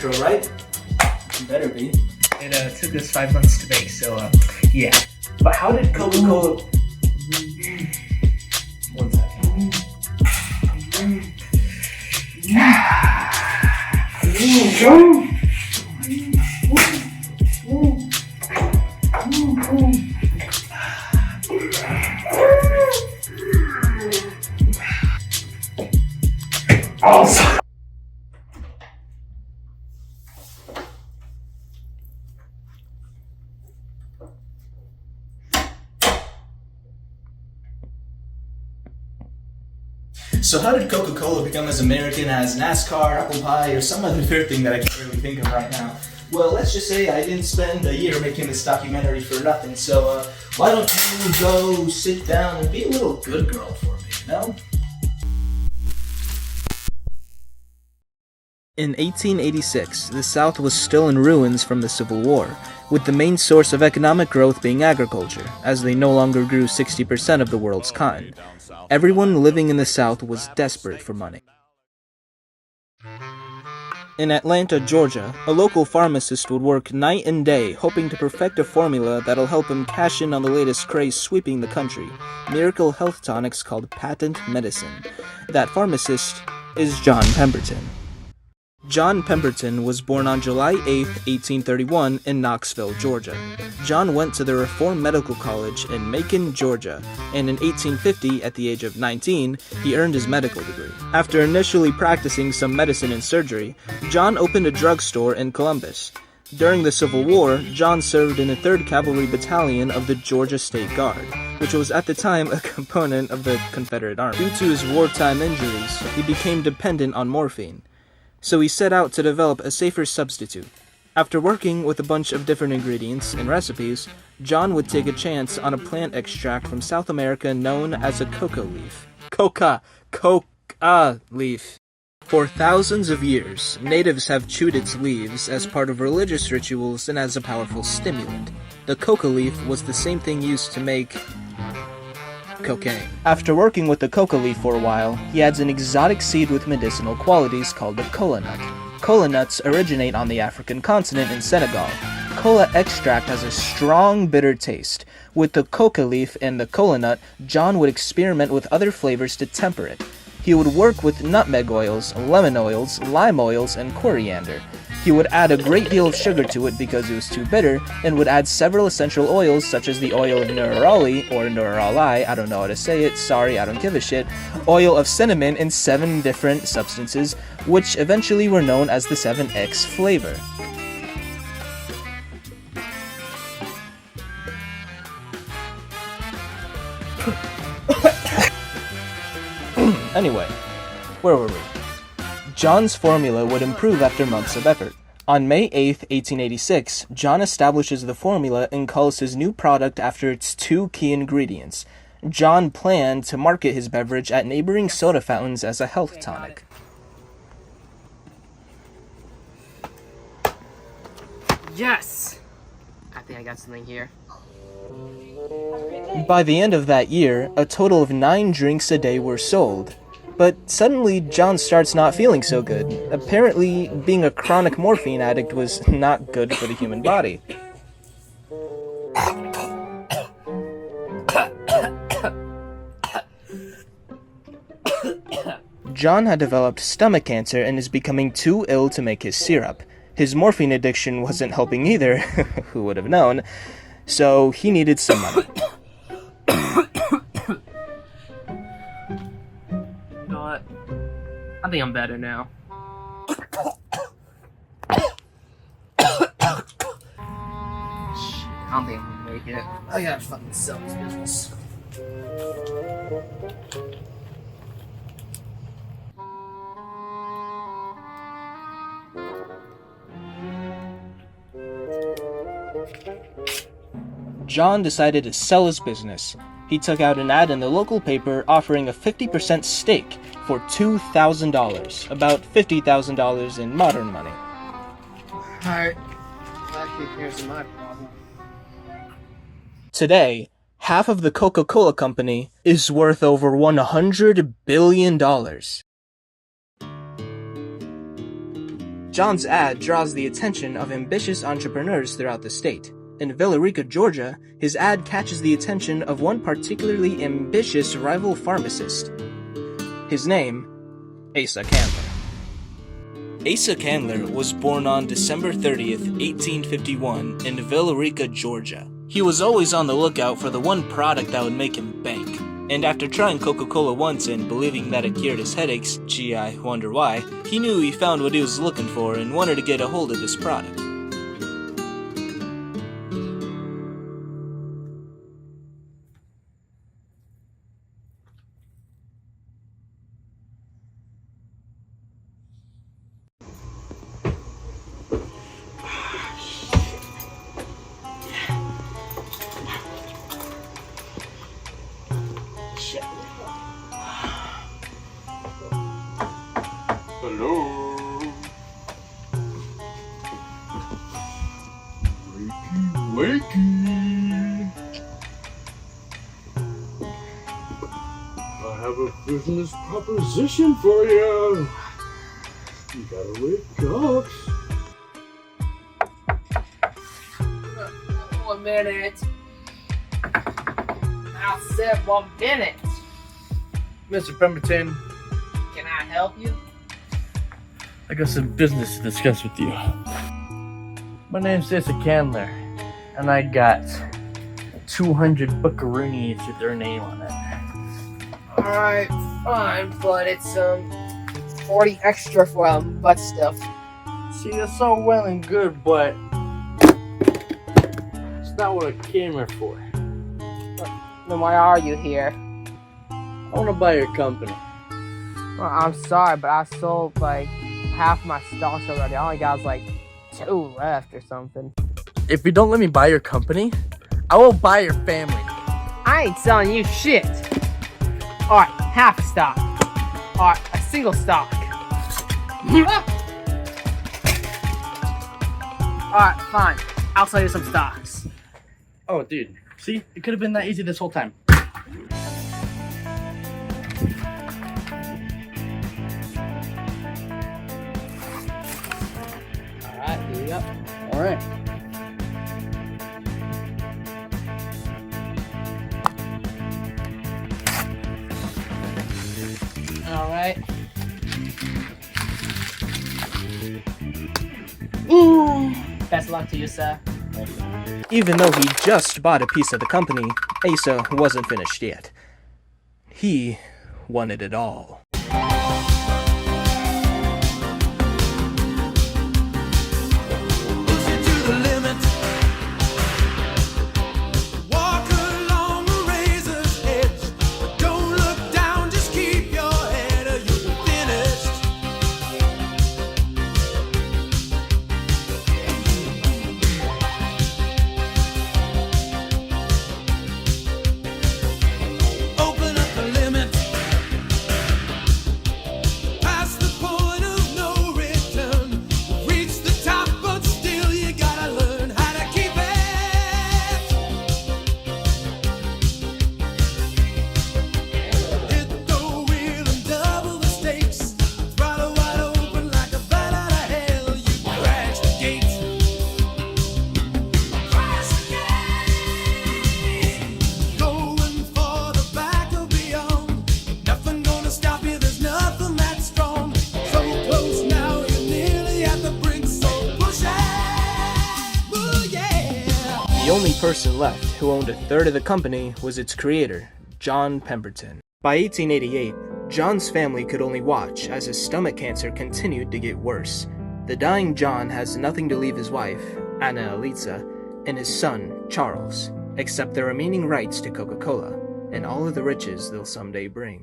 intro, right? You better be. It took us 5 months to make, so yeah. But how did Coca-Cola... One second. So how did Coca-Cola become as American as NASCAR, apple pie, or some other third thing that I can't really think of right now? Well, let's just say I didn't spend a year making this documentary for nothing, so why don't you go sit down and be a little good girl for me, you know? In 1886, the South was still in ruins from the Civil War, with the main source of economic growth being agriculture, as they no longer grew 60% of the world's cotton. Everyone living in the South was desperate for money. In Atlanta, Georgia, a local pharmacist would work night and day hoping to perfect a formula that'll help him cash in on the latest craze sweeping the country, miracle health tonics called patent medicine. That pharmacist is John Pemberton. John Pemberton was born on July 8, 1831 in Knoxville, Georgia. John went to the Reformed Medical College in Macon, Georgia, and in 1850, at the age of 19, he earned his medical degree. After initially practicing some medicine and surgery, John opened a drugstore in Columbus. During the Civil War, John served in the 3rd Cavalry Battalion of the Georgia State Guard, which was at the time a component of the Confederate Army. Due to his wartime injuries, he became dependent on morphine. So he set out to develop a safer substitute. After working with a bunch of different ingredients and recipes, John would take a chance on a plant extract from South America known as a coca leaf. Coca leaf. For thousands of years, natives have chewed its leaves as part of religious rituals and as a powerful stimulant. The coca leaf was the same thing used to make cocaine. After working with the coca leaf for a while, he adds an exotic seed with medicinal qualities called the kola nut. Kola nuts originate on the African continent in Senegal. Kola extract has a strong, bitter taste. With the coca leaf and the kola nut, John would experiment with other flavors to temper it. He would work with nutmeg oils, lemon oils, lime oils, and coriander. He would add a great deal of sugar to it because it was too bitter, and would add several essential oils such as the oil of neroli, or neroli, I don't know how to say it, sorry, I don't give a shit, oil of cinnamon, and 7 different substances, which eventually were known as the 7X flavor. Anyway, where were we? John's formula would improve after months of effort. On May 8, 1886, John establishes the formula and calls his new product after its 2 key ingredients. John planned to market his beverage at neighboring soda fountains as a health tonic. Yes! I think I got something here. By the end of that year, a total of 9 drinks a day were sold. But suddenly, John starts not feeling so good. Apparently, being a chronic morphine addict was not good for the human body. John had developed stomach cancer and is becoming too ill to make his syrup. His morphine addiction wasn't helping either, who would have known, so he needed some money. I think I'm better now. Shit, I don't think I'm gonna make it. I gotta fucking sell this business. John decided to sell his business. He took out an ad in the local paper offering a 50% stake for $2,000, about $50,000 in modern money. Alright, that here's my problem. Today, half of the Coca-Cola company is worth over $100 billion. John's ad draws the attention of ambitious entrepreneurs throughout the state. In Villarica, Georgia, his ad catches the attention of one particularly ambitious rival pharmacist. His name, Asa Candler. Asa Candler was born on December 30th, 1851 in Villarica, Georgia. He was always on the lookout for the one product that would make him bank. And after trying Coca-Cola once and believing that it cured his headaches, gee, I wonder why, he knew he found what he was looking for and wanted to get a hold of this product. Hello. Wakey. I have a business proposition for you. You gotta wake up. 1 minute. I said 1 minute. Mr. Pemberton, Can I help you? I got some business to discuss with you. My name's Asa Candler, and I got 200 buckaroonies with their name on it. Alright, fine, but it's 40 extra for butt stuff. See, that's all well and good, but it's not what I came here for. Then why are you here? I want to buy your company. Well, I'm sorry, but I sold like half my stocks already. I only got like 2 left or something. If you don't let me buy your company, I will buy your family. I ain't selling you shit. Alright, half a stock. Alright, a single stock. Alright, fine. I'll sell you some stocks. Oh, dude. See? It could have been that easy this whole time. Alright, here we go. Alright. Alright. Best of luck to you, sir. Even though he just bought a piece of the company, Asa wasn't finished yet. He wanted it all. The only person left who owned a third of the company was its creator, John Pemberton. By 1888, John's family could only watch as his stomach cancer continued to get worse. The dying John has nothing to leave his wife, Anna Eliza, and his son, Charles, except the remaining rights to Coca-Cola and all of the riches they'll someday bring.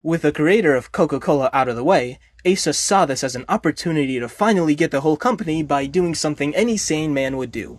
With the creator of Coca-Cola out of the way, Asa saw this as an opportunity to finally get the whole company by doing something any sane man would do: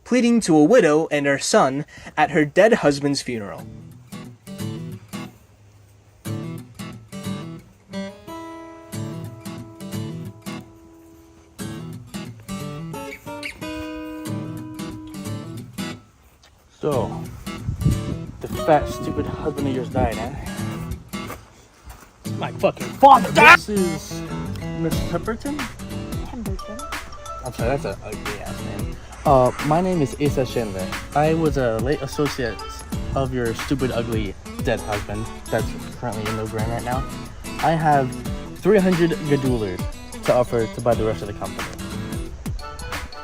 pleading to a widow and her son at her dead husband's funeral. So, the fat, stupid husband of yours died, eh? My fucking father. This is Miss Pemberton? Pemberton. I'm sorry, that's an ugly ass name. My name is Asa Candler. I was a late associate of your stupid, ugly, dead husband that's currently in the ground right now. I have 300 gadoolers to offer to buy the rest of the company.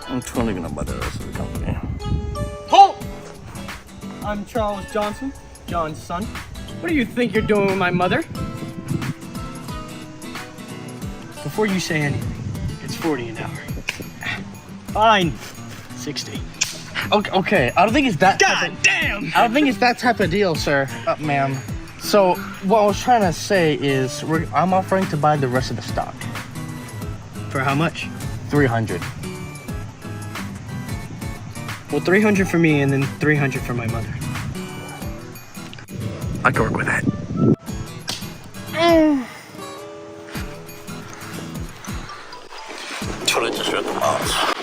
I'm totally gonna buy the rest of the company. Halt! I'm Charles Johnson, John's son. What do you think you're doing with my mother? Before you say anything, it's 40 an hour. Fine, 60. Okay, I don't think it's that God damn! I don't think it's that type of deal, sir, ma'am. So, what I was trying to say is, I'm offering to buy the rest of the stock. For how much? 300. Well, 300 for me and then 300 for my mother. I can work with that. Totally just ripped them off.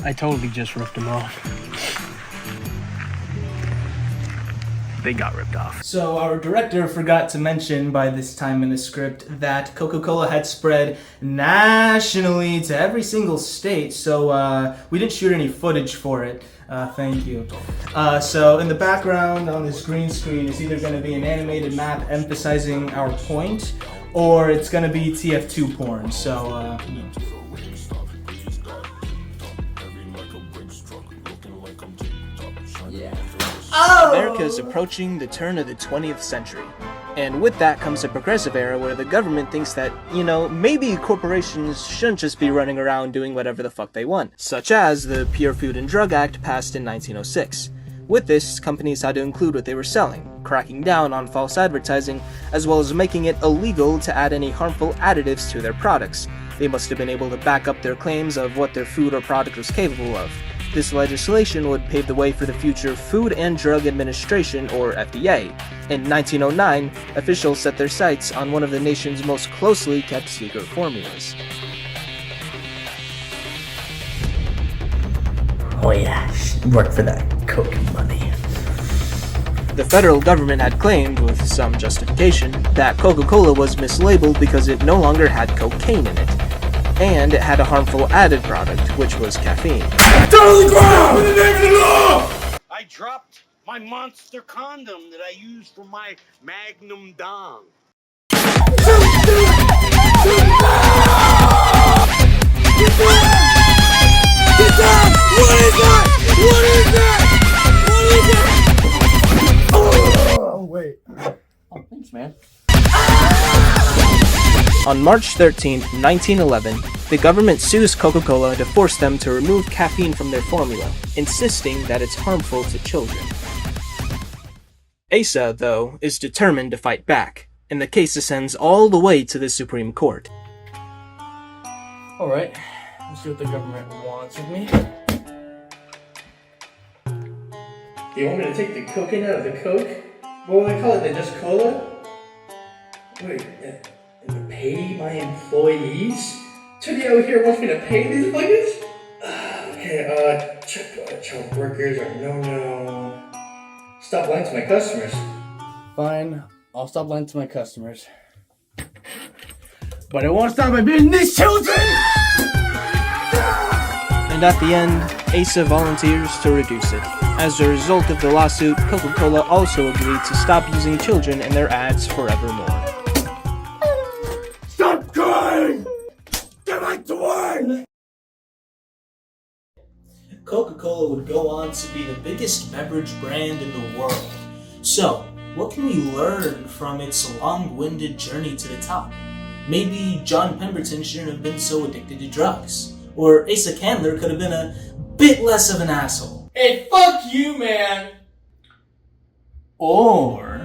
I totally just ripped them off. They got ripped off. So our director forgot to mention by this time in the script that Coca-Cola had spread nationally to every single state, so we didn't shoot any footage for it. Thank you. So in the background on this green screen is either going to be an animated map emphasizing our point, or it's going to be TF2 porn, so America is approaching the turn of the 20th century. And with that comes a progressive era where the government thinks that, maybe corporations shouldn't just be running around doing whatever the fuck they want, such as the Pure Food and Drug Act passed in 1906. With this, companies had to include what they were selling, cracking down on false advertising, as well as making it illegal to add any harmful additives to their products. They must have been able to back up their claims of what their food or product was capable of. This legislation would pave the way for the future Food and Drug Administration, or FDA. In 1909, officials set their sights on one of the nation's most closely kept secret formulas. Oh yeah, work for that Coke money. The federal government had claimed, with some justification, that Coca-Cola was mislabeled because it no longer had cocaine in it, and it had a harmful added product, which was caffeine. Down on the ground! In the name of the law! I dropped my monster condom that I used for my Magnum Dong. Get down! What is that? What is that? What is that? Oh, wait. Oh, thanks, man. On March 13, 1911, the government sues Coca-Cola to force them to remove caffeine from their formula, insisting that it's harmful to children. Asa, though, is determined to fight back, and the case ascends all the way to the Supreme Court. Alright, let's see what the government wants of me. Do you want me to take the cocaine out of the Coke? What would they call it? They just cola? Wait, and pay my employees? Somebody out here wants me to pay these fuckers? Okay, child workers are no. Stop lying to my customers. Fine, I'll stop lying to my customers. But it won't stop my being these children! And at the end, Asa volunteers to reduce it. As a result of the lawsuit, Coca-Cola also agreed to stop using children in their ads forevermore. Stop crying! Get back to work! Coca-Cola would go on to be the biggest beverage brand in the world. So, what can we learn from its long-winded journey to the top? Maybe John Pemberton shouldn't have been so addicted to drugs. Or Asa Candler could have been a bit less of an asshole. Hey, fuck you, man! Or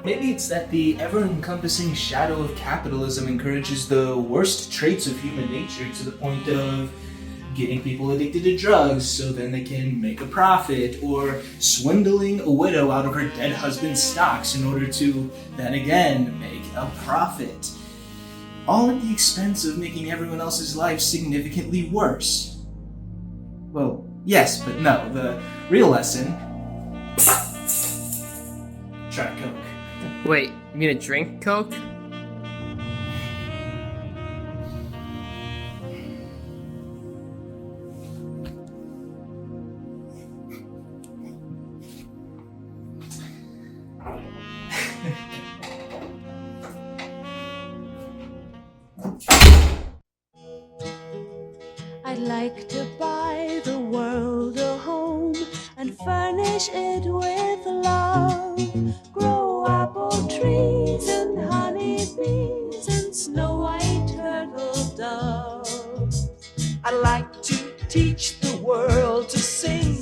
Maybe it's that the ever-encompassing shadow of capitalism encourages the worst traits of human nature to the point of getting people addicted to drugs so then they can make a profit, or swindling a widow out of her dead husband's stocks in order to then again make a profit. All at the expense of making everyone else's life significantly worse. Well, yes, but no. The real lesson... Try Coke. Wait, you gonna drink Coke? I'd like to buy the world a home and furnish it with love. Grow apple trees and honey bees and snow white turtle doves. I'd like to teach the world to sing